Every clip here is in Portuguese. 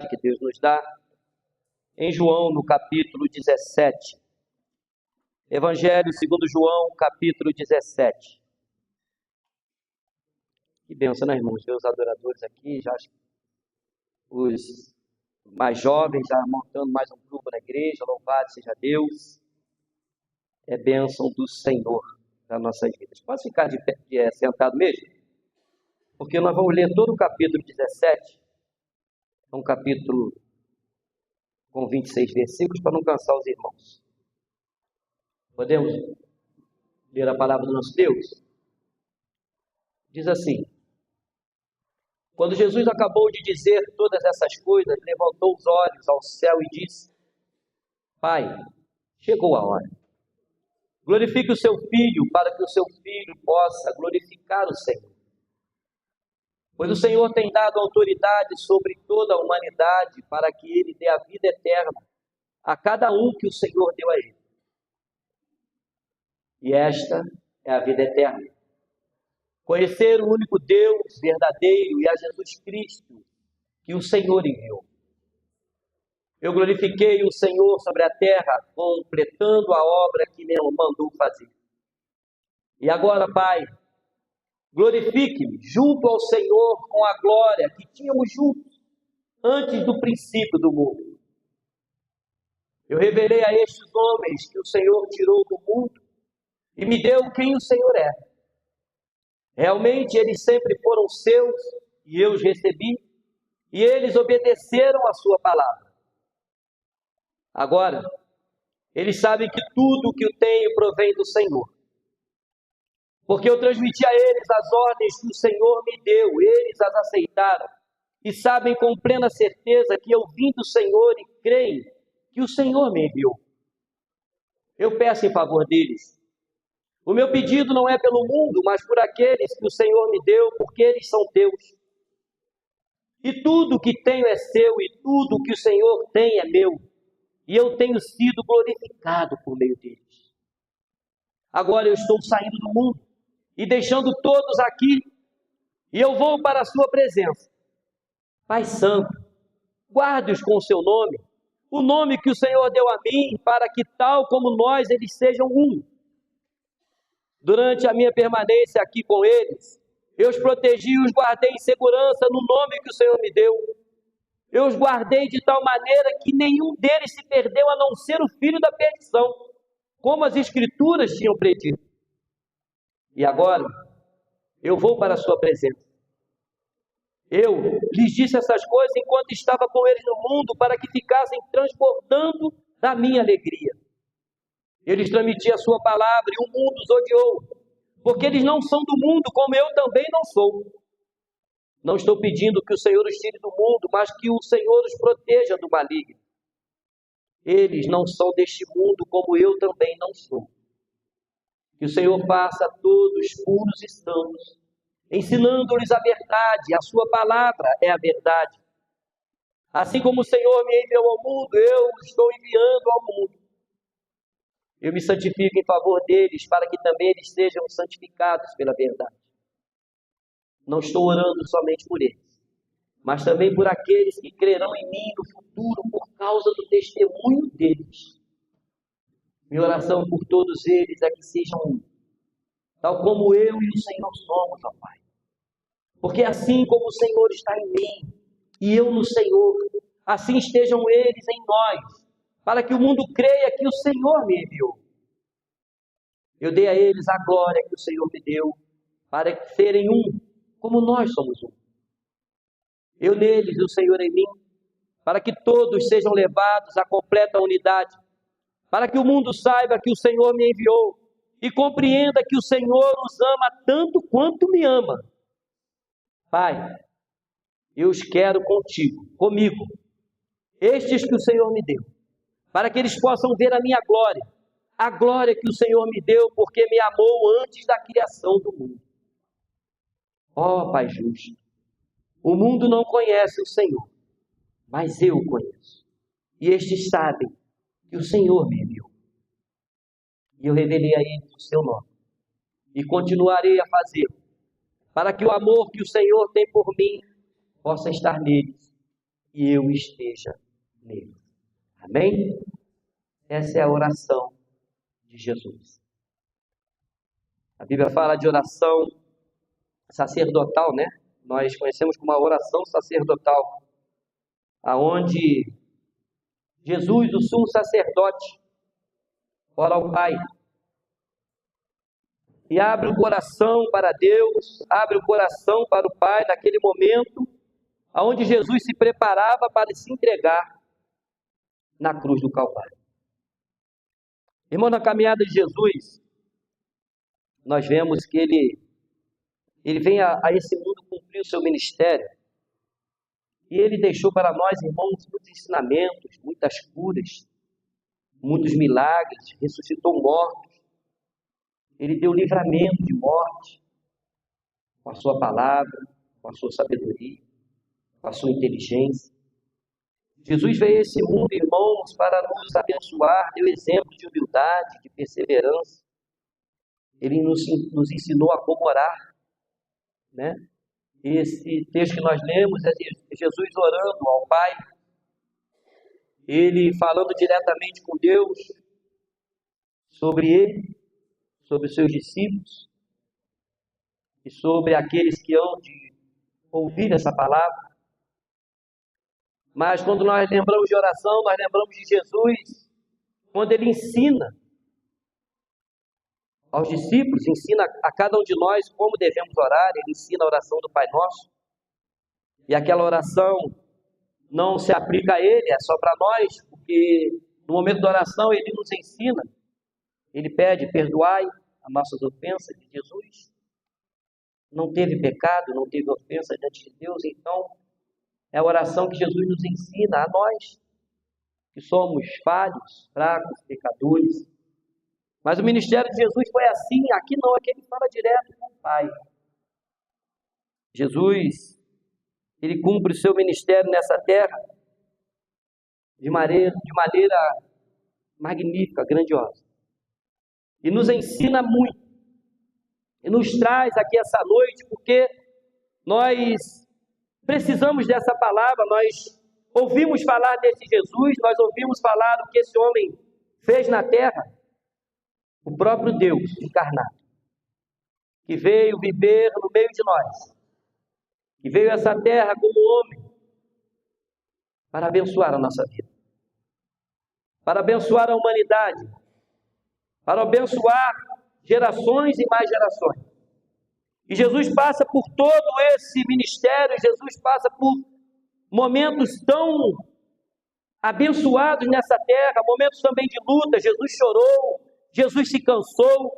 oportunidade que Deus nos dá em João, no capítulo 17. Evangelho segundo João, capítulo 17. Que bênção, né, irmãos? Ver os adoradores aqui, já os mais jovens já montando mais um grupo na igreja, louvado seja Deus. É bênção do Senhor nas nossas vidas. Posso ficar de pé, sentado mesmo? Porque nós vamos ler todo o capítulo 17. É um capítulo com 26 versículos para não cansar os irmãos. Podemos ler a palavra do nosso Deus? Diz assim: quando Jesus acabou de dizer todas essas coisas, levantou os olhos ao céu e disse: Pai, chegou a hora. Glorifique o seu Filho, para que o seu Filho possa glorificar o Senhor. Pois o Senhor tem dado autoridade sobre toda a humanidade, para que ele dê a vida eterna a cada um que o Senhor deu a ele. E esta é a vida eterna: conhecer o único Deus verdadeiro e a Jesus Cristo, que o Senhor enviou. Eu glorifiquei o Senhor sobre a terra, completando a obra que me mandou fazer. E agora, Pai, glorifique-me junto ao Senhor com a glória que tínhamos juntos antes do princípio do mundo. Eu revelei a estes homens que o Senhor tirou do mundo e me deu quem o Senhor é. Realmente eles sempre foram seus e eu os recebi, e eles obedeceram a sua palavra. Agora, eles sabem que tudo o que eu tenho provém do Senhor, porque eu transmiti a eles as ordens que o Senhor me deu, eles as aceitaram, e sabem com plena certeza que eu vim do Senhor e creem que o Senhor me enviou. Eu peço em favor deles. O meu pedido não é pelo mundo, mas por aqueles que o Senhor me deu, porque eles são teus. E tudo que tenho é seu, e tudo que o Senhor tem é meu, e eu tenho sido glorificado por meio deles. Agora eu estou saindo do mundo e deixando todos aqui, e eu vou para a sua presença. Pai Santo, guarde-os com o seu nome, o nome que o Senhor deu a mim, para que tal como nós, eles sejam um. Durante a minha permanência aqui com eles, eu os protegi e os guardei em segurança no nome que o Senhor me deu. Eu os guardei de tal maneira que nenhum deles se perdeu, a não ser o filho da perdição, como as Escrituras tinham predito. E agora, eu vou para a sua presença. Eu lhes disse essas coisas enquanto estava com eles no mundo, para que ficassem transbordando da minha alegria. Eu lhes transmiti a sua palavra e o mundo os odiou, porque eles não são do mundo, como eu também não sou. Não estou pedindo que o Senhor os tire do mundo, mas que o Senhor os proteja do maligno. Eles não são deste mundo, como eu também não sou. Que o Senhor faça todos puros e santos, ensinando-lhes a verdade. A sua palavra é a verdade. Assim como o Senhor me enviou ao mundo, eu o estou enviando ao mundo. Eu me santifico em favor deles, para que também eles sejam santificados pela verdade. Não estou orando somente por eles, mas também por aqueles que crerão em mim no futuro, por causa do testemunho deles. Minha oração por todos eles é que sejam um, tal como eu e o Senhor somos, ó Pai. Porque assim como o Senhor está em mim, e eu no Senhor, assim estejam eles em nós, para que o mundo creia que o Senhor me enviou. Eu dei a eles a glória que o Senhor me deu, para serem um, como nós somos um. Eu neles e o Senhor em mim, para que todos sejam levados à completa unidade, para que o mundo saiba que o Senhor me enviou e compreenda que o Senhor os ama tanto quanto me ama. Pai, eu os quero comigo, estes que o Senhor me deu, para que eles possam ver a minha glória, a glória que o Senhor me deu, porque me amou antes da criação do mundo. Ó Pai justo, o mundo não conhece o Senhor, mas eu o conheço, e estes sabem que o Senhor me enviou. E eu revelei a eles o seu nome, e continuarei a fazê-lo, para que o amor que o Senhor tem por mim possa estar neles, e eu esteja nele. Amém? Essa é a oração de Jesus. A Bíblia fala de oração sacerdotal, né? Nós conhecemos como a oração sacerdotal, aonde Jesus, o sumo sacerdote, ora ao Pai e abre o coração para Deus, abre o coração para o Pai naquele momento aonde Jesus se preparava para se entregar na cruz do Calvário. Irmão, na caminhada de Jesus, nós vemos que ele vem a esse mundo cumprir o seu ministério. E ele deixou para nós, irmãos, muitos ensinamentos, muitas curas, muitos milagres, ressuscitou mortos. Ele deu livramento de morte com a sua palavra, com a sua sabedoria, com a sua inteligência. Jesus veio a esse mundo, irmãos, para nos abençoar, deu exemplo de humildade, de perseverança. Ele nos ensinou a como orar, né? Esse texto que nós lemos é Jesus orando ao Pai, ele falando diretamente com Deus sobre ele, sobre os seus discípulos e sobre aqueles que hão de ouvir essa palavra. Mas quando nós lembramos de oração, nós lembramos de Jesus, quando ele ensina aos discípulos, ensina a cada um de nós como devemos orar. Ele ensina a oração do Pai Nosso. E aquela oração não se aplica a ele, é só para nós, porque no momento da oração ele nos ensina. Ele pede, perdoai as nossas ofensas de Jesus. Não teve pecado, não teve ofensa diante de Deus, então é a oração que Jesus nos ensina a nós, que somos falhos, fracos, pecadores. Mas o ministério de Jesus foi assim, aqui não, aqui ele fala direto com o Pai. Jesus, ele cumpre o seu ministério nessa terra de maneira magnífica, grandiosa. E nos ensina muito. E nos traz aqui essa noite, porque nós precisamos dessa palavra, nós ouvimos falar desse Jesus, nós ouvimos falar do que esse homem fez na terra. O próprio Deus encarnado, que veio viver no meio de nós, que veio a essa terra como homem, para abençoar a nossa vida, para abençoar a humanidade, para abençoar gerações e mais gerações. E Jesus passa por todo esse ministério, Jesus passa por momentos tão abençoados nessa terra, momentos também de luta. Jesus chorou, Jesus se cansou,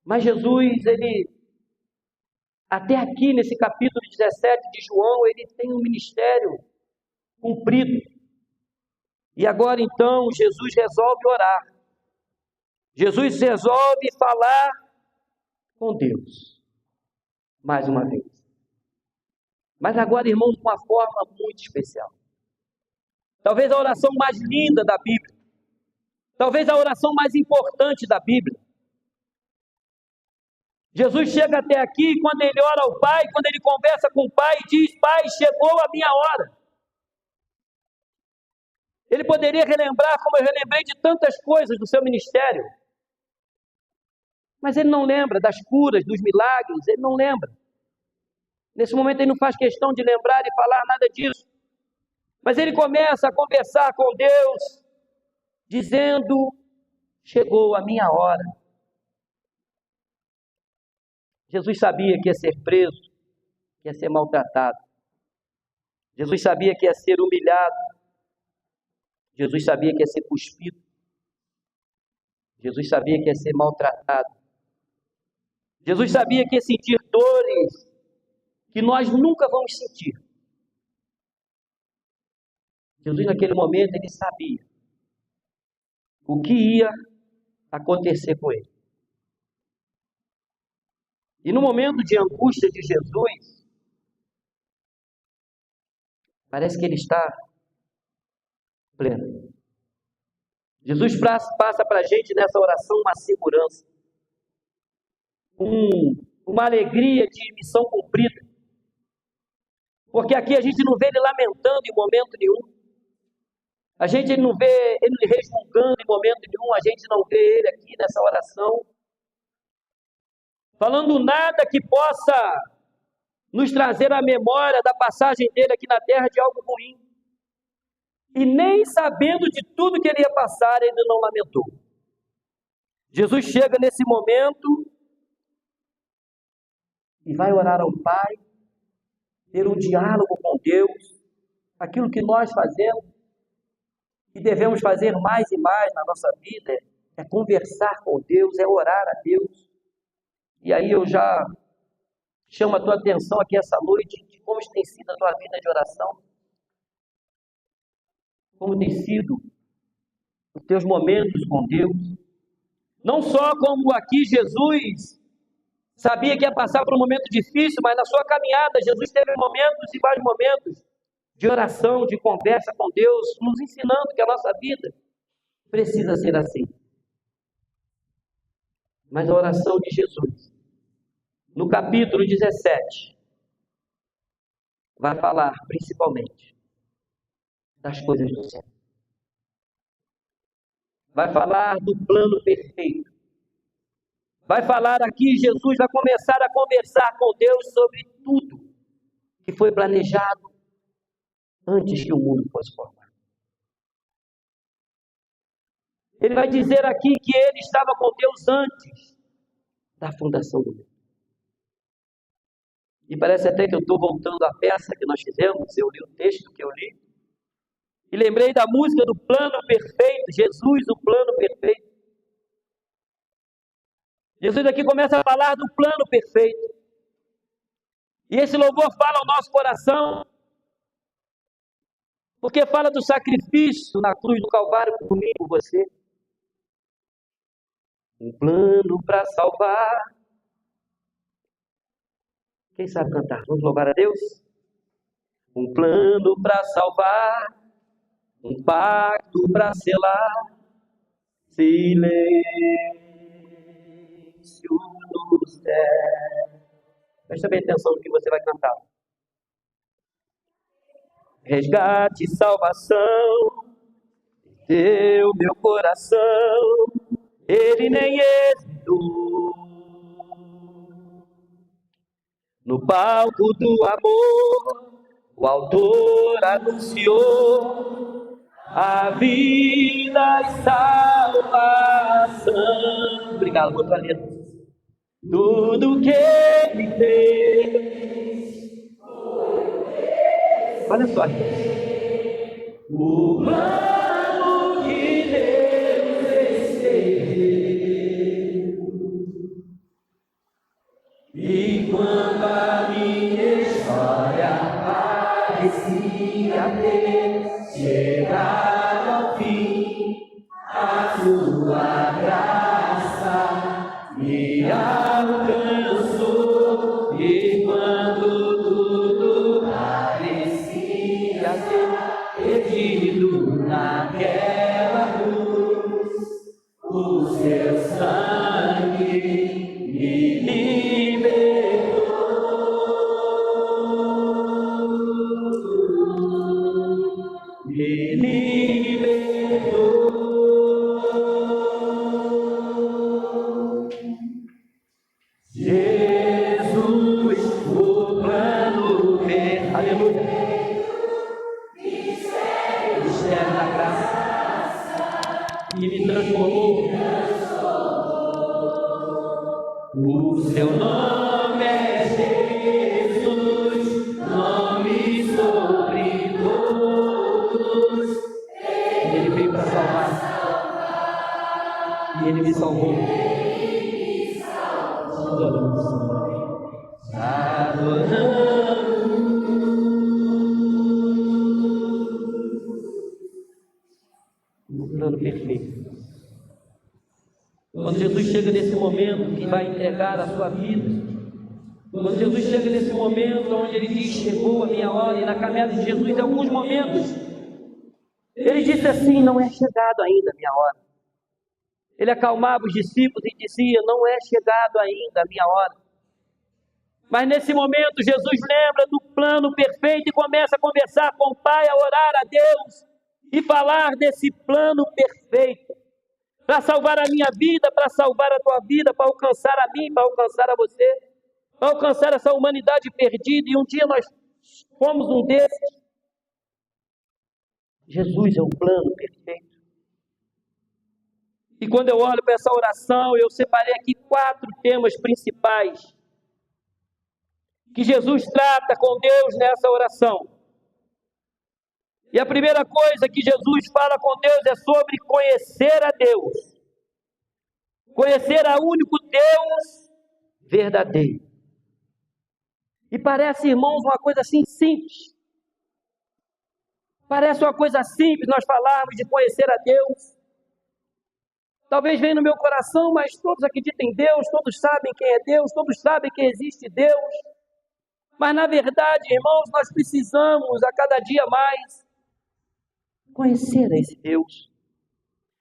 mas Jesus, ele, até aqui nesse capítulo 17 de João, ele tem um ministério cumprido. E agora então Jesus resolve orar. Jesus resolve falar com Deus, mais uma vez. Mas agora, irmãos, de uma forma muito especial. Talvez a oração mais linda da Bíblia. Talvez a oração mais importante da Bíblia. Jesus chega até aqui, quando ele ora ao Pai, quando ele conversa com o Pai, e diz: Pai, chegou a minha hora. Ele poderia relembrar, como eu relembrei, de tantas coisas do seu ministério. Mas ele não lembra das curas, dos milagres, ele não lembra. Nesse momento ele não faz questão de lembrar e falar nada disso. Mas ele começa a conversar com Deus, dizendo: chegou a minha hora. Jesus sabia que ia ser preso, que ia ser maltratado. Jesus sabia que ia ser humilhado. Jesus sabia que ia ser cuspido. Jesus sabia que ia ser maltratado. Jesus sabia que ia sentir dores que nós nunca vamos sentir. Jesus, naquele momento, ele sabia o que ia acontecer com ele. E no momento de angústia de Jesus, parece que ele está pleno. Jesus passa para a gente nessa oração uma segurança, uma alegria de missão cumprida. Porque aqui a gente não vê ele lamentando em momento nenhum. A gente não vê ele resmungando em momento nenhum. A gente não vê ele aqui nessa oração falando nada que possa nos trazer a memória da passagem dele aqui na terra de algo ruim. E nem sabendo de tudo que ele ia passar, ele não lamentou. Jesus chega nesse momento e vai orar ao Pai, ter um diálogo com Deus, aquilo que nós fazemos e devemos fazer mais e mais na nossa vida, é conversar com Deus, é orar a Deus. E aí eu já chamo a tua atenção aqui essa noite, de como tem sido a tua vida de oração, como tem sido os teus momentos com Deus. Não só como aqui Jesus sabia que ia passar por um momento difícil, mas na sua caminhada Jesus teve momentos e vários momentos de oração, de conversa com Deus, nos ensinando que a nossa vida precisa ser assim. Mas a oração de Jesus, no capítulo 17, vai falar principalmente das coisas do céu. Vai falar do plano perfeito. Vai falar aqui, Jesus vai começar a conversar com Deus sobre tudo que foi planejado antes que o mundo fosse formado. Ele vai dizer aqui que ele estava com Deus antes da fundação do mundo. E parece até que eu estou voltando à peça que nós fizemos, eu li o texto que eu li, e lembrei da música do plano perfeito, Jesus, o plano perfeito. Jesus aqui começa a falar do plano perfeito. E esse louvor fala ao nosso coração, porque fala do sacrifício na cruz do Calvário por mim e por você. Um plano para salvar. Quem sabe cantar? Vamos louvar a Deus? Um plano para salvar, um pacto para selar, silêncio no céu. Presta bem atenção no que você vai cantar. Resgate e salvação, deu meu coração, ele nem hesitou. No palco do amor, o autor anunciou a vida e salvação. Obrigado, muito valendo. Tudo que ele fez, olha só, o plano que Deus estendeu. E quando a minha história parecia ter chegado ao fim, a sua graça me alcançou. E quando tudo parecia ter perdido naquela cruz, o seu sangue me libertou. Me libertou. Jesus, o plano perfeito. Aleluia. Mistério da graça que me transformou. O seu nome é Jesus, nome sobre todos. Ele veio para salvar. E ele me salvou. O plano perfeito. Quando Jesus chega nesse momento que vai entregar a sua vida, quando Jesus chega nesse momento onde ele diz, chegou a minha hora, e na caminhada de Jesus, em alguns momentos, ele disse assim, não é chegado ainda a minha hora. Ele acalmava os discípulos e dizia, não é chegado ainda a minha hora. Mas nesse momento Jesus lembra do plano perfeito e começa a conversar com o Pai, a orar a Deus e falar desse plano perfeito para salvar a minha vida, para salvar a tua vida, para alcançar a mim, para alcançar a você, para alcançar essa humanidade perdida. E um dia nós fomos um desses. Jesus é o plano perfeito. E quando eu olho para essa oração, eu separei aqui 4 temas principais que Jesus trata com Deus nessa oração. E a primeira coisa que Jesus fala com Deus é sobre conhecer a Deus. Conhecer a único Deus verdadeiro. E parece, irmãos, uma coisa assim simples. Parece uma coisa simples nós falarmos de conhecer a Deus. Talvez venha no meu coração, mas todos acreditam em Deus, todos sabem quem é Deus, todos sabem que existe Deus. Mas na verdade, irmãos, nós precisamos a cada dia mais conhecer a esse Deus,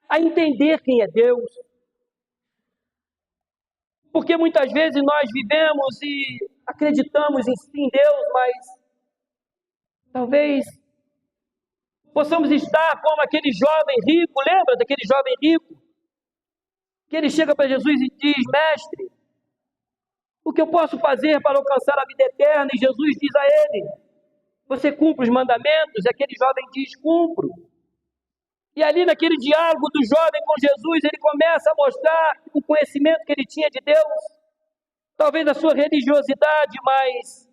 a entender quem é Deus. Porque muitas vezes nós vivemos e acreditamos em Deus, mas talvez possamos estar como aquele jovem rico. Lembra daquele jovem rico? Que ele chega para Jesus e diz: mestre, o que eu posso fazer para alcançar a vida eterna? E Jesus diz a ele: você cumpre os mandamentos? E aquele jovem diz: cumpro. E ali naquele diálogo do jovem com Jesus, ele começa a mostrar o conhecimento que ele tinha de Deus, talvez a sua religiosidade, mas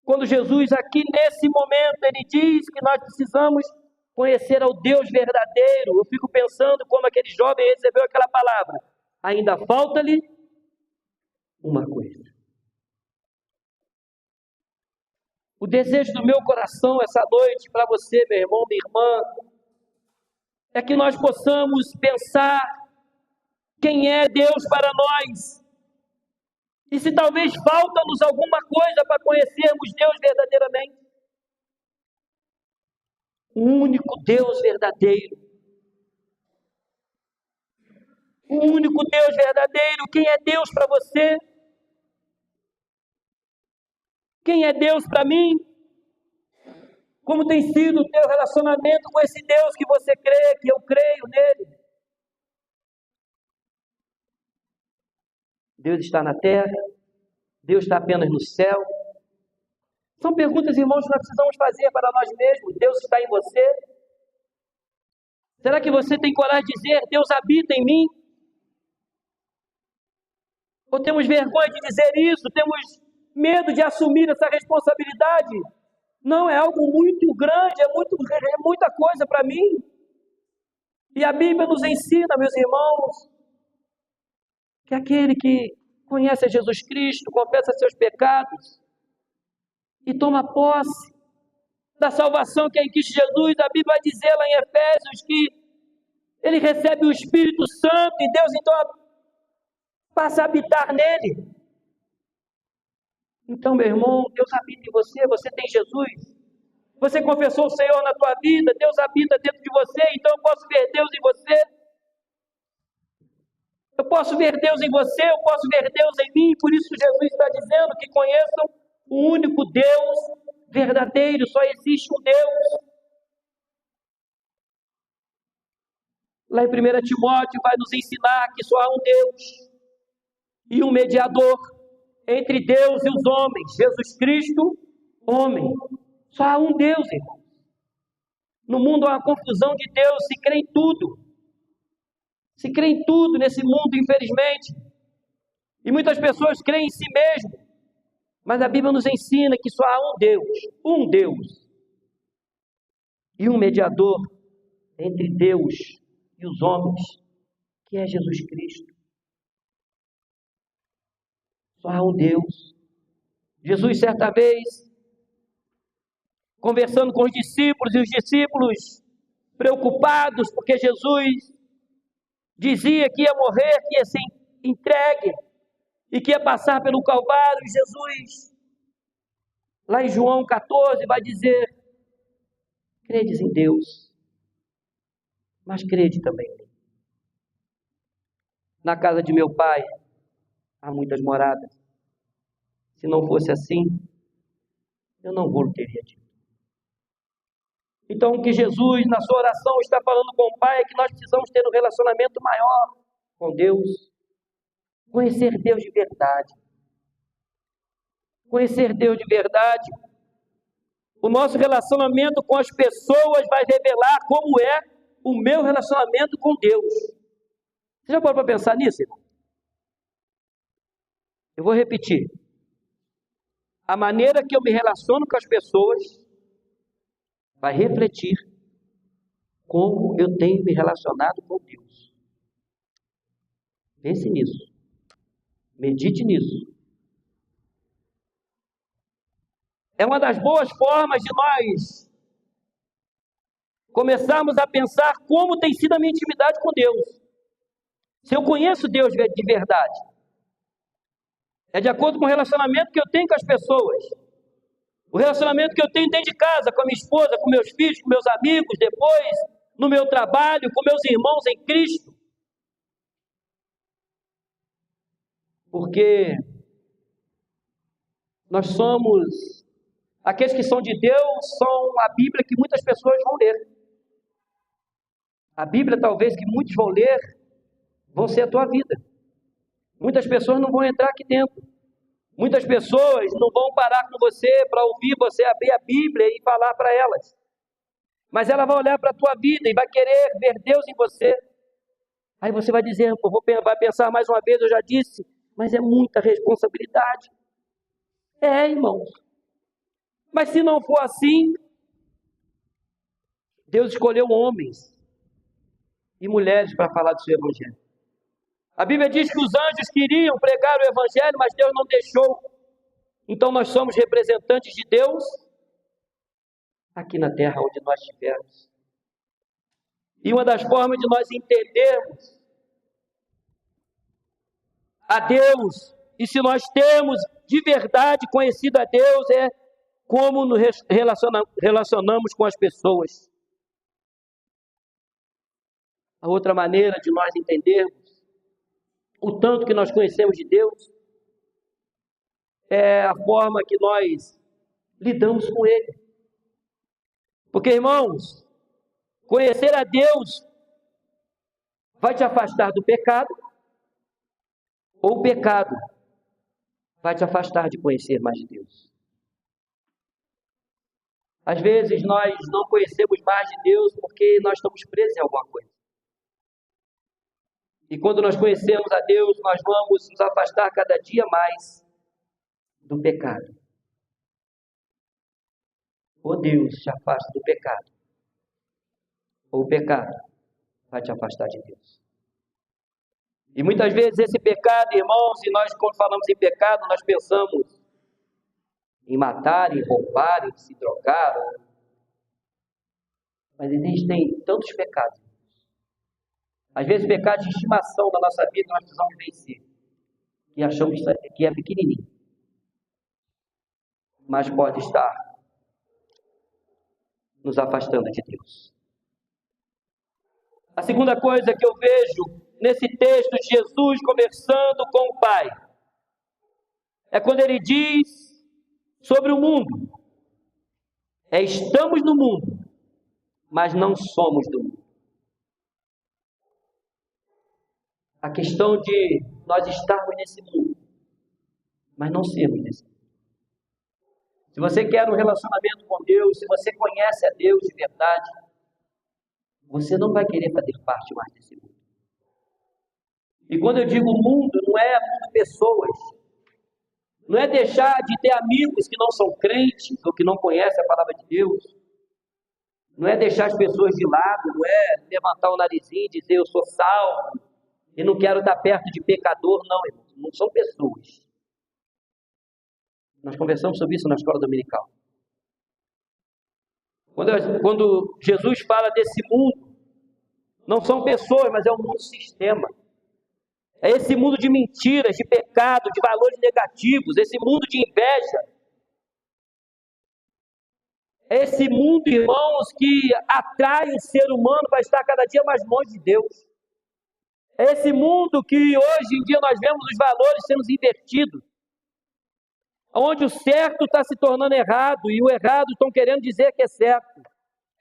quando Jesus aqui nesse momento, ele diz que nós precisamos conhecer ao Deus verdadeiro, eu fico pensando como aquele jovem recebeu aquela palavra: ainda falta-lhe uma coisa. O desejo do meu coração essa noite para você, meu irmão, minha irmã, é que nós possamos pensar quem é Deus para nós. E se talvez falta-nos alguma coisa para conhecermos Deus verdadeiramente. O único Deus verdadeiro. O único Deus verdadeiro. Quem é Deus para você? Quem é Deus para mim? Como tem sido o teu relacionamento com esse Deus que você crê, que eu creio nele? Deus está na terra? Deus está apenas no céu? São perguntas, irmãos, que nós precisamos fazer para nós mesmos. Deus está em você? Será que você tem coragem de dizer: Deus habita em mim? Ou temos vergonha de dizer isso? Temos medo de assumir essa responsabilidade? Não, é algo muito grande, é muita coisa para mim. E a Bíblia nos ensina, meus irmãos, que aquele que conhece a Jesus Cristo, confessa seus pecados e toma posse da salvação que é em Cristo Jesus, a Bíblia vai dizer lá em Efésios que ele recebe o Espírito Santo e Deus então passa a habitar nele. Então, meu irmão, Deus habita em você, você tem Jesus, você confessou o Senhor na tua vida, Deus habita dentro de você, então eu posso ver Deus em você. Eu posso ver Deus em você, eu posso ver Deus em mim, por isso Jesus está dizendo que conheçam o único Deus verdadeiro, só existe um Deus. Lá em 1 Timóteo vai nos ensinar que só há um Deus e um mediador entre Deus e os homens, Jesus Cristo, homem. Só há um Deus, irmão. No mundo há uma confusão de Deus, se crê em tudo. Se crê em tudo nesse mundo, infelizmente. E muitas pessoas creem em si mesmo. Mas a Bíblia nos ensina que só há um Deus. E um mediador entre Deus e os homens, que é Jesus Cristo. Só há um Deus. Jesus, certa vez, conversando com os discípulos, e os discípulos preocupados, porque Jesus dizia que ia morrer, que ia ser entregue, e que ia passar pelo Calvário. Jesus, lá em João 14, vai dizer: credes em Deus, mas crede também em mim. Na casa de meu Pai há muitas moradas. Se não fosse assim, eu não vou teria dito. Então, o que Jesus, na sua oração, está falando com o Pai é que nós precisamos ter um relacionamento maior com Deus. Conhecer Deus de verdade. Conhecer Deus de verdade. O nosso relacionamento com as pessoas vai revelar como é o meu relacionamento com Deus. Você já parou para pensar nisso, irmão? Eu vou repetir. A maneira que eu me relaciono com as pessoas vai refletir como eu tenho me relacionado com Deus. Pense nisso. Medite nisso. É uma das boas formas de nós começarmos a pensar como tem sido a minha intimidade com Deus. Se eu conheço Deus de verdade, é de acordo com o relacionamento que eu tenho com as pessoas. O relacionamento que eu tenho dentro de casa, com a minha esposa, com meus filhos, com meus amigos, depois, no meu trabalho, com meus irmãos em Cristo. Porque nós somos, aqueles que são de Deus, são a Bíblia que muitas pessoas vão ler. A Bíblia, talvez, que muitos vão ler, vão ser a tua vida. Muitas pessoas não vão entrar aqui dentro. Muitas pessoas não vão parar com você para ouvir você abrir a Bíblia e falar para elas. Mas ela vai olhar para a tua vida e vai querer ver Deus em você. Aí você vai dizer, vai pensar mais uma vez, eu já disse, mas é muita responsabilidade. É, irmãos. Mas se não for assim, Deus escolheu homens e mulheres para falar do seu evangelho. A Bíblia diz que os anjos queriam pregar o evangelho, mas Deus não deixou. Então nós somos representantes de Deus aqui na terra onde nós estivermos. E uma das formas de nós entendermos a Deus, e se nós temos de verdade conhecido a Deus, é como nos relacionamos com as pessoas. A outra maneira de nós entendermos o tanto que nós conhecemos de Deus é a forma que nós lidamos com Ele. Porque, irmãos, conhecer a Deus vai te afastar do pecado, ou o pecado vai te afastar de conhecer mais de Deus. Às vezes nós não conhecemos mais de Deus porque nós estamos presos em alguma coisa. E quando nós conhecemos a Deus, nós vamos nos afastar cada dia mais do pecado. Ou Deus te afasta do pecado, ou o pecado vai te afastar de Deus. E muitas vezes esse pecado, irmãos, e nós quando falamos em pecado, nós pensamos em matar, em roubar, em se drogar. Mas existem tantos pecados. Às vezes pecados de estimação da nossa vida nós precisamos vencer. E achamos que é pequenininho. Mas pode estar nos afastando de Deus. A segunda coisa que eu vejo nesse texto de Jesus conversando com o Pai é quando ele diz sobre o mundo. Estamos no mundo, mas não somos do mundo. A questão de nós estarmos nesse mundo, mas não sermos desse mundo. Se você quer um relacionamento com Deus, se você conhece a Deus de verdade, você não vai querer fazer parte mais desse mundo. E quando eu digo mundo, não é mundo pessoas. Não é deixar de ter amigos que não são crentes ou que não conhecem a palavra de Deus. Não é deixar as pessoas de lado, não é levantar o narizinho e dizer eu sou salvo e não quero estar perto de pecador, não, irmãos. Não são pessoas. Nós conversamos sobre isso na escola dominical. Quando Jesus fala desse mundo, não são pessoas, mas é um mundo sistema. É esse mundo de mentiras, de pecado, de valores negativos, esse mundo de inveja. É esse mundo, irmãos, que atrai o ser humano para estar cada dia mais longe de Deus. É esse mundo que hoje em dia nós vemos os valores sendo invertidos. onde o certo está se tornando errado e o errado estão querendo dizer que é certo.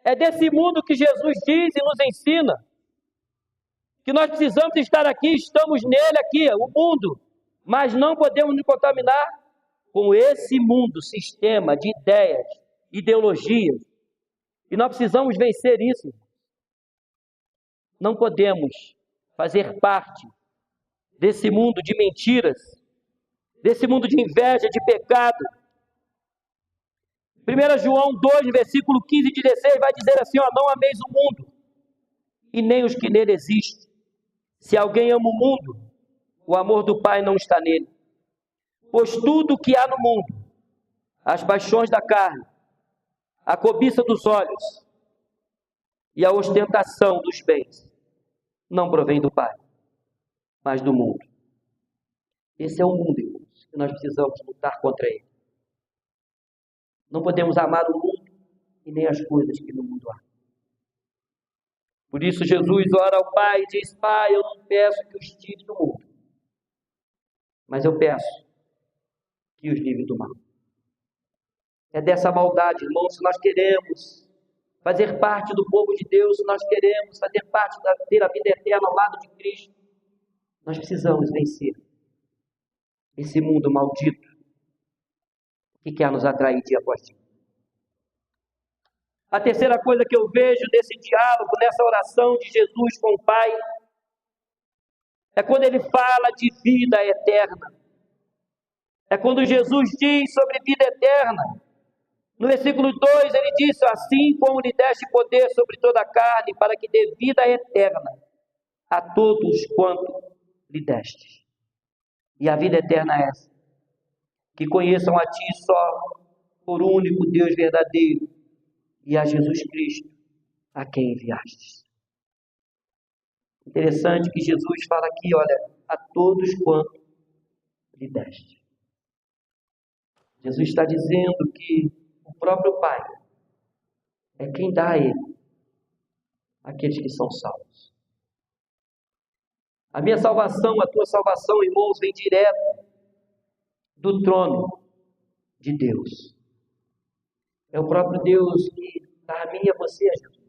É desse mundo que Jesus diz e nos ensina que nós precisamos estar aqui, estamos nele aqui, o mundo, mas não podemos nos contaminar com esse mundo, sistema de ideias, ideologias, e nós precisamos vencer isso. Não podemos fazer parte desse mundo de mentiras, desse mundo de inveja, de pecado. 1 João 2, versículo 15 e 16 vai dizer assim, não ameis o mundo e nem os que nele existem. Se alguém ama o mundo, o amor do Pai não está nele. Pois tudo o que há no mundo, as paixões da carne, a cobiça dos olhos e a ostentação dos bens, não provém do Pai, mas do mundo. Esse é o mundo, irmãos, que nós precisamos lutar contra ele. Não podemos amar o mundo e nem as coisas que no mundo há. Por isso Jesus ora ao Pai e diz, Pai, eu não peço que os tire do mundo, mas eu peço que os livre do mal. É dessa maldade, irmãos, se nós queremos fazer parte do povo de Deus, se nós queremos fazer parte ter a vida eterna ao lado de Cristo, nós precisamos vencer esse mundo maldito que quer nos atrair dia após dia. A terceira coisa que eu vejo nesse diálogo, nessa oração de Jesus com o Pai, é quando ele fala de vida eterna. É quando Jesus diz sobre vida eterna. No versículo 2 ele diz, assim como lhe deste poder sobre toda a carne, para que dê vida eterna a todos quanto lhe deste. E a vida eterna é essa, que conheçam a ti só, por único Deus verdadeiro, e a Jesus Cristo, a quem enviastes. Interessante que Jesus fala aqui, olha, a todos quanto lhe deste. Jesus está dizendo que o próprio Pai é quem dá a ele aqueles que são salvos. A minha salvação, a tua salvação, irmãos, vem direto do trono de Deus. É o próprio Deus que dá a mim e a você, Jesus.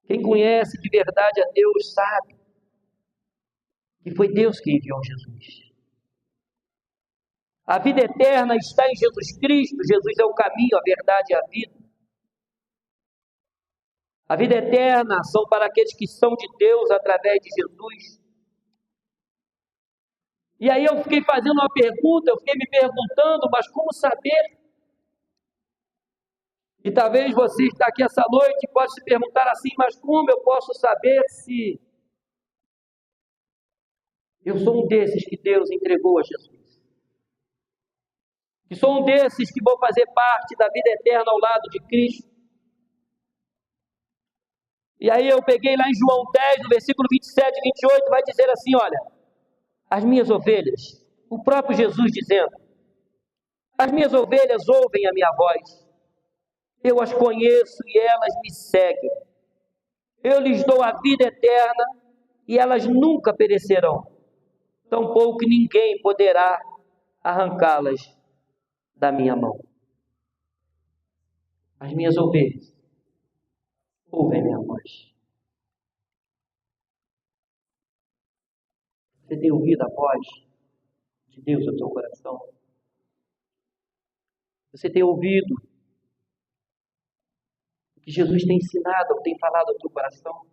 Quem conhece de verdade a Deus sabe que foi Deus que enviou Jesus. A vida eterna está em Jesus Cristo. Jesus é o caminho, a verdade e a vida. A vida eterna são para aqueles que são de Deus através de Jesus. E aí eu fiquei fazendo uma pergunta, eu fiquei me perguntando, mas como saber? E talvez você está aqui essa noite e pode se perguntar assim, mas como eu posso saber se eu sou um desses que Deus entregou a Jesus? Que sou um desses que vou fazer parte da vida eterna ao lado de Cristo? E aí eu peguei lá em João 10, no versículo 27 e 28, vai dizer assim, olha, as minhas ovelhas, o próprio Jesus dizendo, as minhas ovelhas ouvem a minha voz, eu as conheço e elas me seguem. Eu lhes dou a vida eterna e elas nunca perecerão. Tampouco ninguém poderá arrancá-las da minha mão. As minhas ovelhas ouvem a minha voz. Você tem ouvido a voz de Deus no teu coração? Você tem ouvido o que Jesus tem ensinado ou tem falado ao teu coração?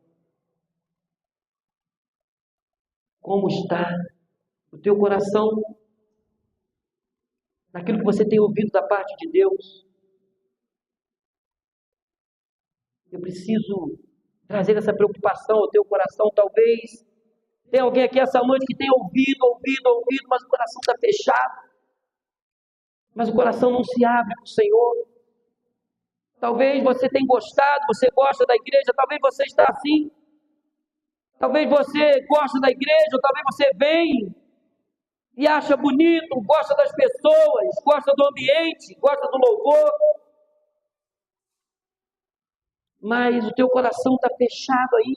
Como está o teu coração naquilo que você tem ouvido da parte de Deus? Eu preciso trazer essa preocupação ao teu coração. Talvez tem alguém aqui essa noite que tem ouvido, mas o coração está fechado. Mas o coração não se abre para o Senhor. Talvez você tenha gostado, você gosta da igreja, talvez você está assim. Talvez você gosta da igreja, ou talvez você vem e acha bonito, gosta das pessoas, gosta do ambiente, gosta do louvor. Mas o teu coração está fechado aí.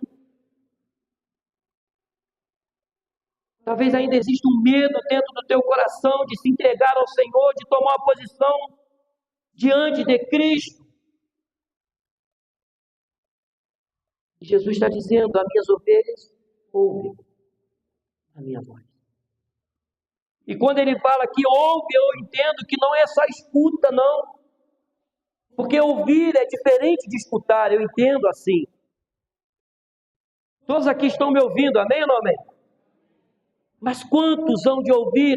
Talvez ainda exista um medo dentro do teu coração de se entregar ao Senhor, de tomar uma posição diante de Cristo. E Jesus está dizendo: as minhas ovelhas ouvem a minha voz. E quando ele fala que ouve, eu entendo que não é só escuta, não. Porque ouvir é diferente de escutar, eu entendo assim. Todos aqui estão me ouvindo, amém ou não amém? Mas quantos hão de ouvir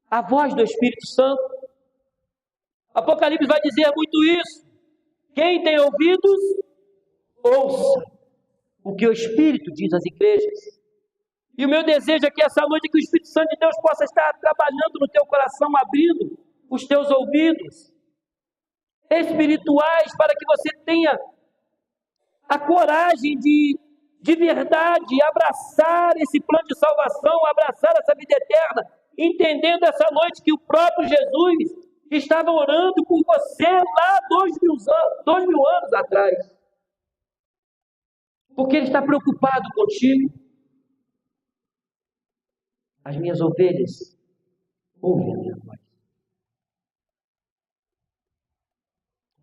a voz do Espírito Santo? Apocalipse vai dizer muito isso. Quem tem ouvidos, ouça o que o Espírito diz às igrejas. E o meu desejo é que essa noite que o Espírito Santo de Deus possa estar trabalhando no teu coração, abrindo os teus ouvidos espirituais, para que você tenha a coragem de verdade abraçar esse plano de salvação, abraçar essa vida eterna, entendendo essa noite que o próprio Jesus estava orando por você lá 2.000 anos atrás, porque Ele está preocupado contigo. As minhas ovelhas ouvem a minha voz.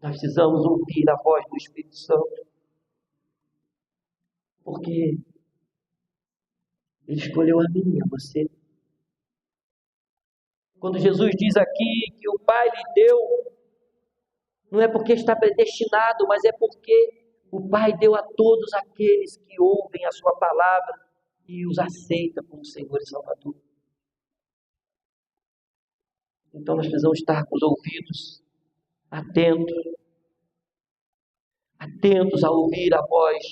Nós precisamos ouvir a voz do Espírito Santo, porque Ele escolheu a mim e a você. Quando Jesus diz aqui que o Pai lhe deu, não é porque está predestinado, mas é porque o Pai deu a todos aqueles que ouvem a sua palavra e os aceita como Senhor e Salvador. Então nós precisamos estar com os ouvidos atentos a ouvir a voz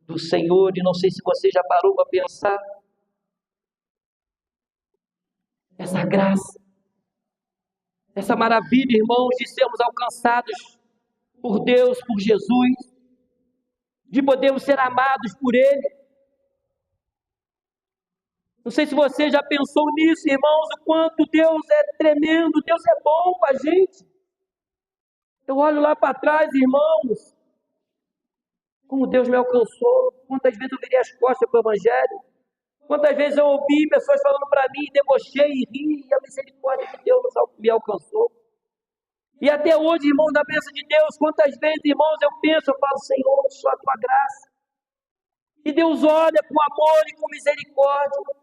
do Senhor. E não sei se você já parou para pensar, essa graça, essa maravilha, irmãos, de sermos alcançados por Deus, por Jesus, de podermos ser amados por Ele. Não sei se você já pensou nisso, irmãos, o quanto Deus é tremendo, Deus é bom com a gente. Eu olho lá para trás, irmãos, como Deus me alcançou, quantas vezes eu virei as costas para o Evangelho, quantas vezes eu ouvi pessoas falando para mim, debochei e ri, e a misericórdia de Deus me alcançou. E até hoje, irmãos, na bênção de Deus, quantas vezes, irmãos, eu penso, eu falo: Senhor, só a Tua graça. E Deus olha com amor e com misericórdia.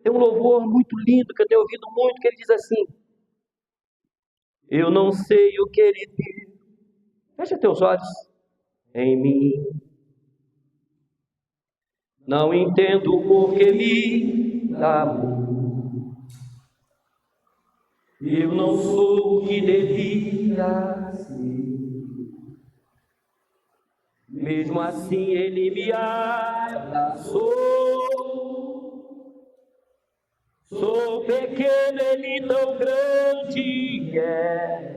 Tem um louvor muito lindo que eu tenho ouvido muito, que ele diz assim: eu não sei o que Ele viu, fecha teus olhos, em mim. Não entendo por que me amou. Eu não sou o que devia ser. Mesmo assim Ele me abraçou. Sou pequeno, Ele tão grande é.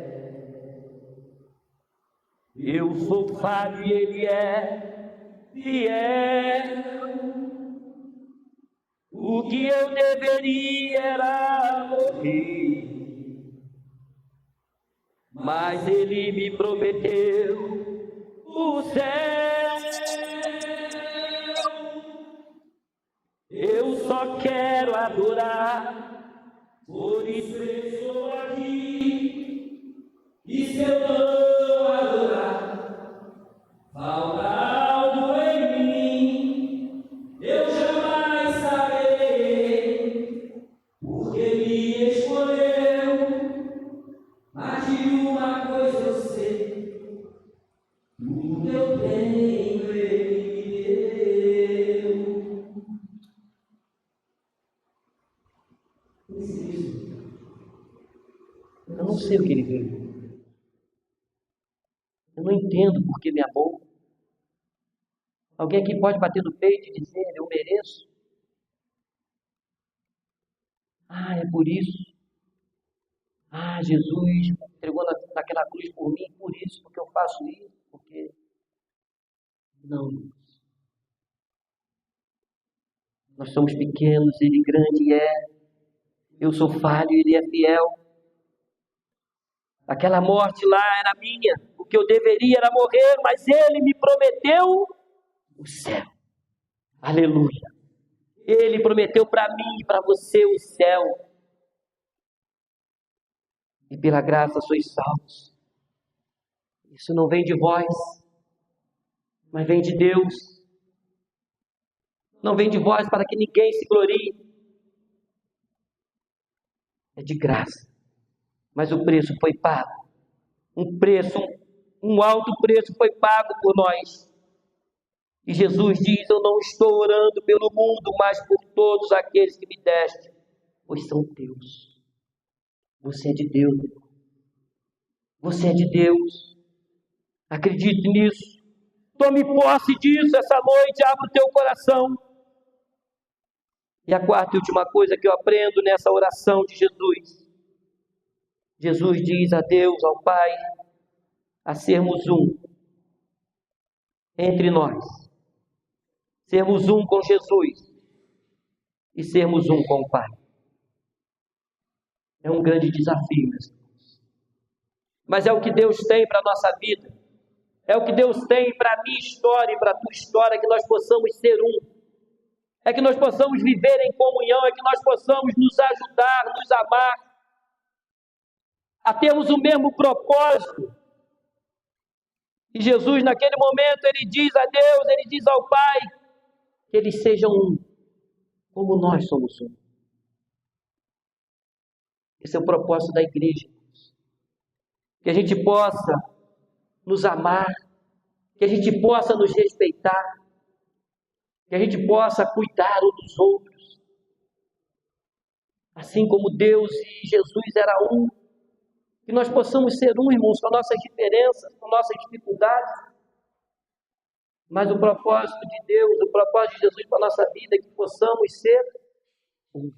Eu sou falho e Ele é fiel. O que eu deveria era morrer, mas Ele me prometeu o céu. Eu só quero adorar, por isso eu estou aqui. E se eu não adorar, falta algo em mim. Eu jamais saberei, porque me escolheu. Mas de uma coisa eu sei, tudo que eu tenho Ele me deu. Eu não sei o que Ele viu. Eu não entendo por que me amou. Alguém aqui pode bater no peito e dizer: eu mereço? É por isso. Jesus entregou naquela cruz por mim, por isso, porque eu faço isso, porque... Não. Nós somos pequenos, Ele grande é. Eu sou falho, Ele é fiel. Aquela morte lá era minha, o que eu deveria era morrer, mas Ele me prometeu o céu. Aleluia. Ele prometeu para mim e para você o céu. E pela graça sois salvos. Isso não vem de vós, mas vem de Deus. Não vem de vós para que ninguém se glorie. É de graça. Mas o preço foi pago. Um alto preço foi pago por nós. E Jesus diz: eu não estou orando pelo mundo, mas por todos aqueles que me deste, pois são teus. Você é de Deus, meu irmão. Você é de Deus. Acredite nisso. Tome posse disso essa noite, abra o teu coração. E a quarta e última coisa que eu aprendo nessa oração de Jesus. Jesus diz a Deus, ao Pai, a sermos um entre nós. Sermos um com Jesus e sermos um com o Pai. É um grande desafio, meus irmãos. Mas é o que Deus tem para a nossa vida. É o que Deus tem para a minha história e para a tua história, que nós possamos ser um. É que nós possamos viver em comunhão, é que nós possamos nos ajudar, nos amar, a termos o mesmo propósito. E Jesus, naquele momento, ele diz a Deus, ele diz ao Pai, que eles sejam um, como nós somos um. Esse é o propósito da igreja. Que a gente possa nos amar, que a gente possa nos respeitar, que a gente possa cuidar uns dos outros. Assim como Deus e Jesus eram um, que nós possamos ser um, irmãos, com nossas diferenças, com nossas dificuldades. Mas o propósito de Deus, o propósito de Jesus para a nossa vida é que possamos ser um.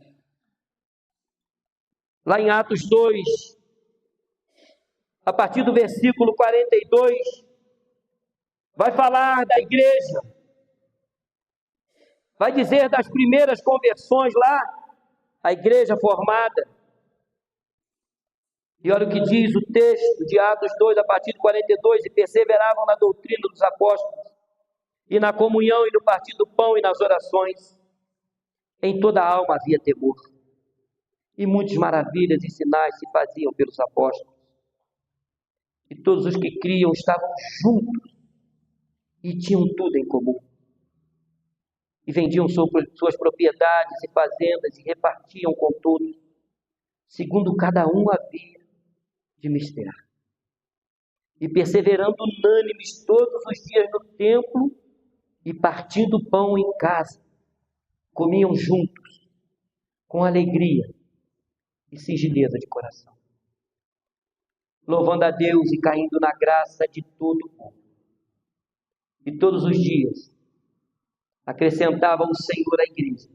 Lá em Atos 2, a partir do versículo 42, vai falar da igreja, vai dizer das primeiras conversões lá, a igreja formada. E olha o que diz o texto de Atos 2, a partir do 42, e perseveravam na doutrina dos apóstolos, e na comunhão, e no partir do pão, e nas orações. Em toda a alma havia temor, e muitas maravilhas e sinais se faziam pelos apóstolos. E todos os que criam estavam juntos, e tinham tudo em comum. E vendiam suas propriedades e fazendas, e repartiam com todos, segundo cada um havia de mister. E perseverando unânimes todos os dias no templo, e partindo pão em casa, comiam juntos, com alegria e singeleza de coração, louvando a Deus e caindo na graça de todo o povo. E todos os dias acrescentava o Senhor à igreja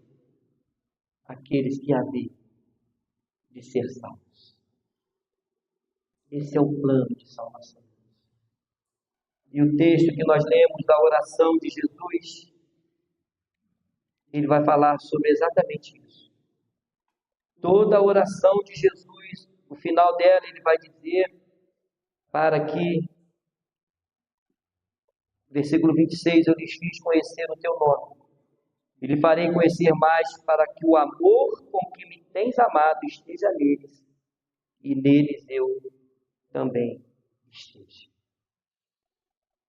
aqueles que haviam de ser salvos. Esse é o plano de salvação. E o texto que nós lemos da oração de Jesus, ele vai falar sobre exatamente isso. Toda a oração de Jesus, no final dela, ele vai dizer para que, versículo 26, eu lhes fiz conhecer o teu nome. E lhe farei conhecer mais, para que o amor com que me tens amado esteja neles, e neles eu também esteja.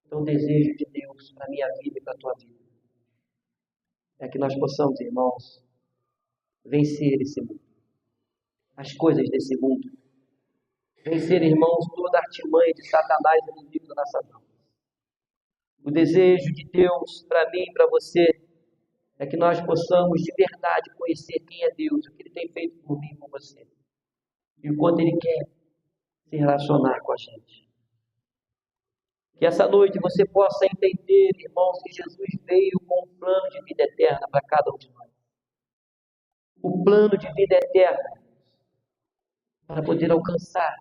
Então, o desejo de Deus para a minha vida e para a tua vida é que nós possamos, irmãos, vencer esse mundo, as coisas desse mundo, vencer, irmãos, toda a artimanha de Satanás inimigo da nossa alma. O desejo de Deus para mim e para você é que nós possamos de verdade conhecer quem é Deus, o que Ele tem feito por mim e por você, e o quanto Ele quer se relacionar com a gente. Que essa noite você possa entender, irmãos, que Jesus veio com um plano de vida eterna para cada um de nós. O plano de vida eterna para poder alcançar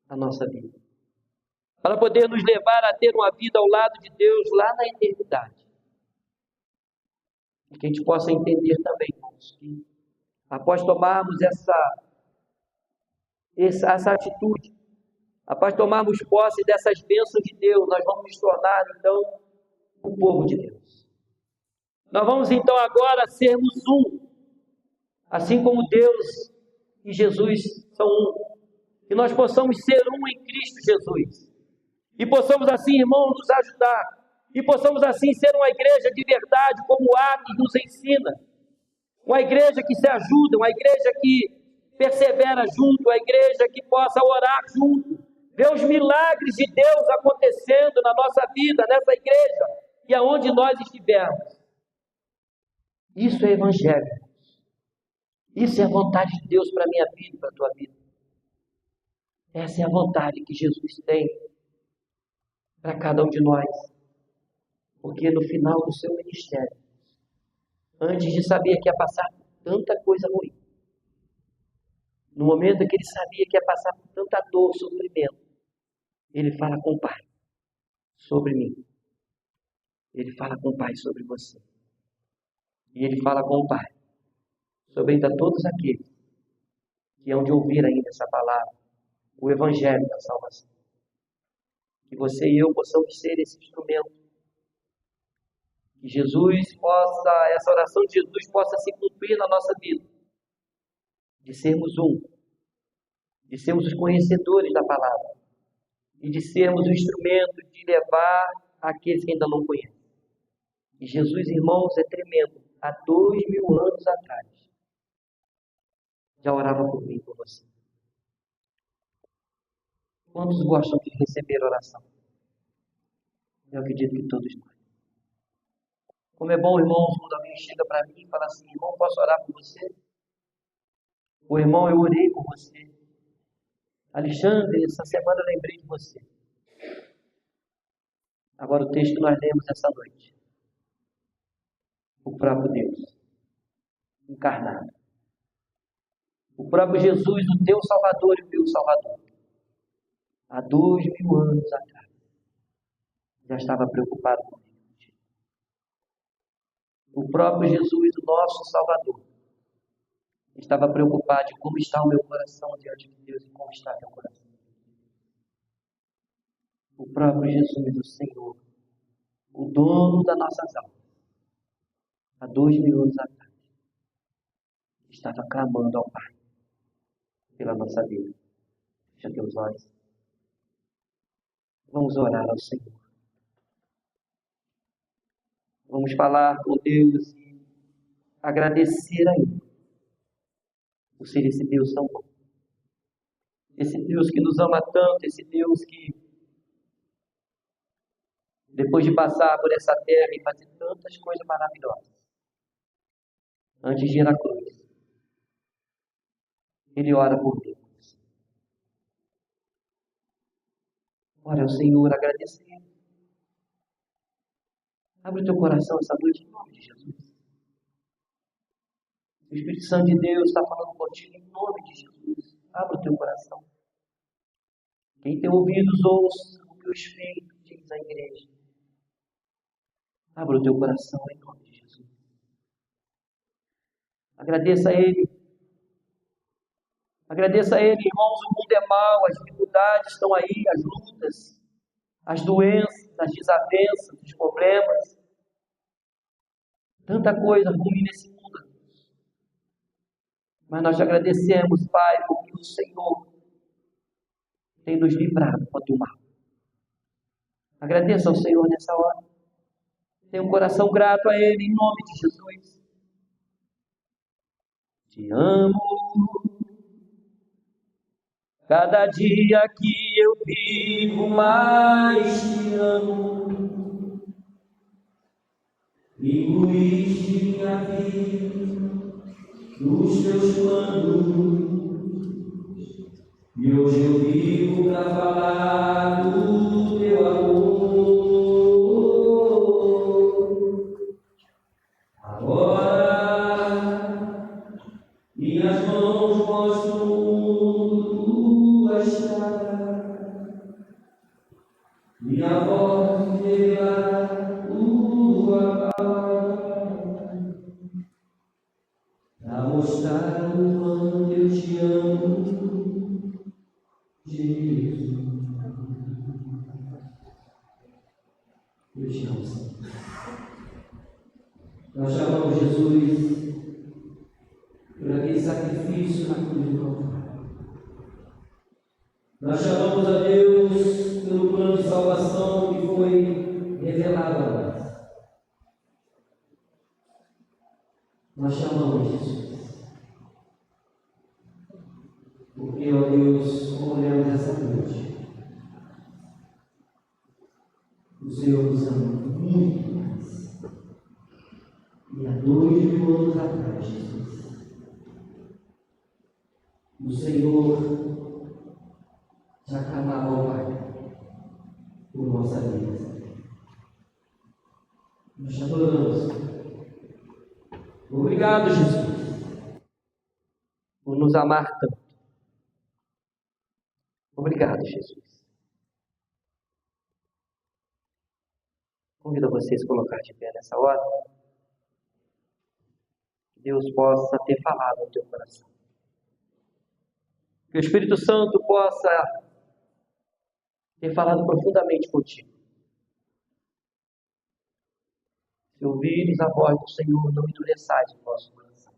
a nossa vida. Para poder nos levar a ter uma vida ao lado de Deus lá na eternidade. E que a gente possa entender também, irmãos, que após tomarmos essa atitude, após tomarmos posse dessas bênçãos de Deus, nós vamos nos tornar, então, o povo de Deus. Nós vamos então agora sermos um, assim como Deus e Jesus são um. Que nós possamos ser um em Cristo Jesus. E possamos assim, irmãos, nos ajudar. E possamos assim ser uma igreja de verdade, como Atos nos ensina. Uma igreja que se ajuda, uma igreja que persevera junto, uma igreja que possa orar junto. Ver os milagres de Deus acontecendo na nossa vida, nessa igreja e aonde nós estivermos. Isso é evangelho. Isso é a vontade de Deus para a minha vida e para a tua vida. Essa é a vontade que Jesus tem para cada um de nós. Porque no final do seu ministério, antes de saber que ia passar por tanta coisa ruim, no momento em que ele sabia que ia passar por tanta dor, sofrimento, ele fala com o Pai sobre mim. Ele fala com o Pai sobre você. E ele fala com o Pai sobre ainda todos aqueles que hão de ouvir ainda essa palavra, o Evangelho da salvação. Que você e eu possamos ser esse instrumento. Que Jesus possa, essa oração de Jesus possa se cumprir na nossa vida. De sermos um. De sermos os conhecedores da palavra. E de sermos o instrumento de levar aqueles que ainda não conhecem. E Jesus, irmãos, é tremendo. Há 2000 anos atrás, já orava por mim e por você. Quantos gostam de receber oração? Eu acredito que todos nós. Como é bom, irmãos, quando alguém chega para mim e fala assim: irmão, posso orar por você? O irmão, eu orei por você. Alexandre, essa semana eu lembrei de você. Agora o texto que nós lemos essa noite. O próprio Deus, encarnado. O próprio Jesus, o teu Salvador e o meu Salvador. Há 2000 anos atrás, já estava preocupado comigo. O próprio Jesus, o nosso Salvador, estava preocupado de como está o meu coração diante de Deus e como está teu coração. O próprio Jesus, o Senhor, o dono das nossas almas, há 2000 anos atrás, estava clamando ao Pai pela nossa vida. Fecha teus olhos. Vamos orar ao Senhor. Vamos falar com Deus e agradecer a Ele por ser esse Deus tão bom. Esse Deus que nos ama tanto, esse Deus que, depois de passar por essa terra e fazer tantas coisas maravilhosas, antes de ir na cruz, Ele ora por mim. Ora ao Senhor, agradecer. Abre o teu coração essa noite em nome de Jesus. O Espírito Santo de Deus está falando contigo em nome de Jesus. Abre o teu coração. Quem tem ouvidos, ouça o que o Espírito diz à igreja. Abra o teu coração em nome de Jesus. Agradeça a Ele. Agradeça a Ele, irmãos. O mundo é mau, as dificuldades estão aí, as lutas, as doenças, as desavenças, os problemas. Tanta coisa ruim nesse mundo. Mas nós te agradecemos, Pai, porque o Senhor tem nos livrado contra o mal. Agradeça ao Senhor nessa hora. Tenha um coração grato a Ele, em nome de Jesus. Te amo. Cada dia que eu vivo, mais te amo. Imbuíste minha vida nos teus planos. E hoje eu vivo para falar do teu amor. Agora, minhas mãos mostram tua estrada. Minha voz revela tua palavra. Para mostrar o quanto eu te amo. Jesus, eu te amo, Senhor. Nós chamamos Jesus por aquele sacrifício na cruz do Calvário. Nós chamamos a Deus pelo plano de salvação que foi revelado a nós. Nós chamamos Jesus. Porque, ó Deus, como olhamos essa noite, o Senhor nos ama muito mais. E há 2000 anos atrás, Jesus, o Senhor já clamava ao Pai por nossa vida. Nós te adoramos. Obrigado, Jesus, por nos amar tanto. Obrigado, Jesus. Convido vocês a colocar de pé nessa hora. Que Deus possa ter falado ao teu coração. Que o Espírito Santo possa ter falado profundamente contigo. Se ouvires a voz do Senhor, não endureçais o vosso coração.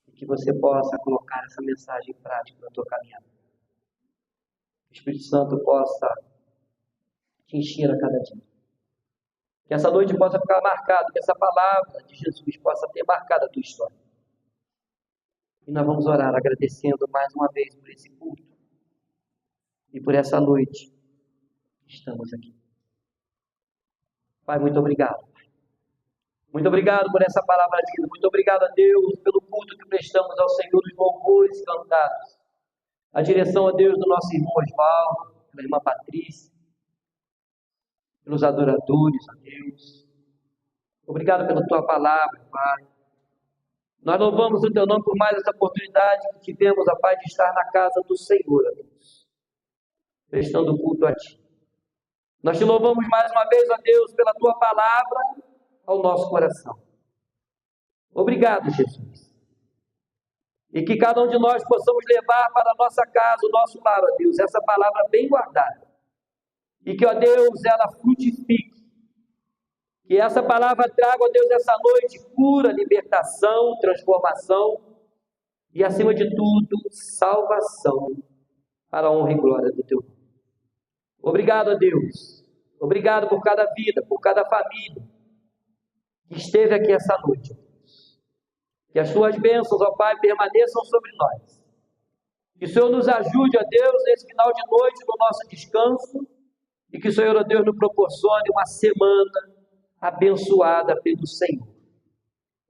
E que você possa colocar essa mensagem em prática na tua caminhada. Que o Espírito Santo possa te encher a cada dia. Que essa noite possa ficar marcada, que essa palavra de Jesus possa ter marcado a tua história. E nós vamos orar agradecendo mais uma vez por esse culto e por essa noite que estamos aqui. Pai, muito obrigado. Muito obrigado por essa palavra linda. Muito obrigado a Deus pelo culto que prestamos ao Senhor, os louvores cantados. A direção a Deus do nosso irmão Osvaldo, da irmã Patrícia, pelos adoradores, a Deus. Obrigado pela tua palavra, Pai. Nós louvamos o teu nome por mais essa oportunidade que tivemos, a Pai, de estar na casa do Senhor, a Deus, prestando culto a Ti. Nós te louvamos mais uma vez, ó Deus, pela tua palavra ao nosso coração. Obrigado, Jesus. E que cada um de nós possamos levar para a nossa casa, o nosso lar, ó Deus, essa palavra bem guardada. E que, ó Deus, ela frutifique. Que essa palavra traga, ó Deus, essa noite cura, libertação, transformação e, acima de tudo, salvação para a honra e glória do teu nome. Obrigado a Deus, obrigado por cada vida, por cada família que esteve aqui essa noite. Que as tuas bênçãos, ó Pai, permaneçam sobre nós. Que o Senhor nos ajude, ó Deus, nesse final de noite, no nosso descanso, e que o Senhor, ó Deus, nos proporcione uma semana abençoada pelo Senhor.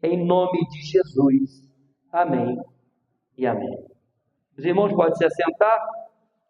Em nome de Jesus. Amém e amém. Os irmãos podem se assentar.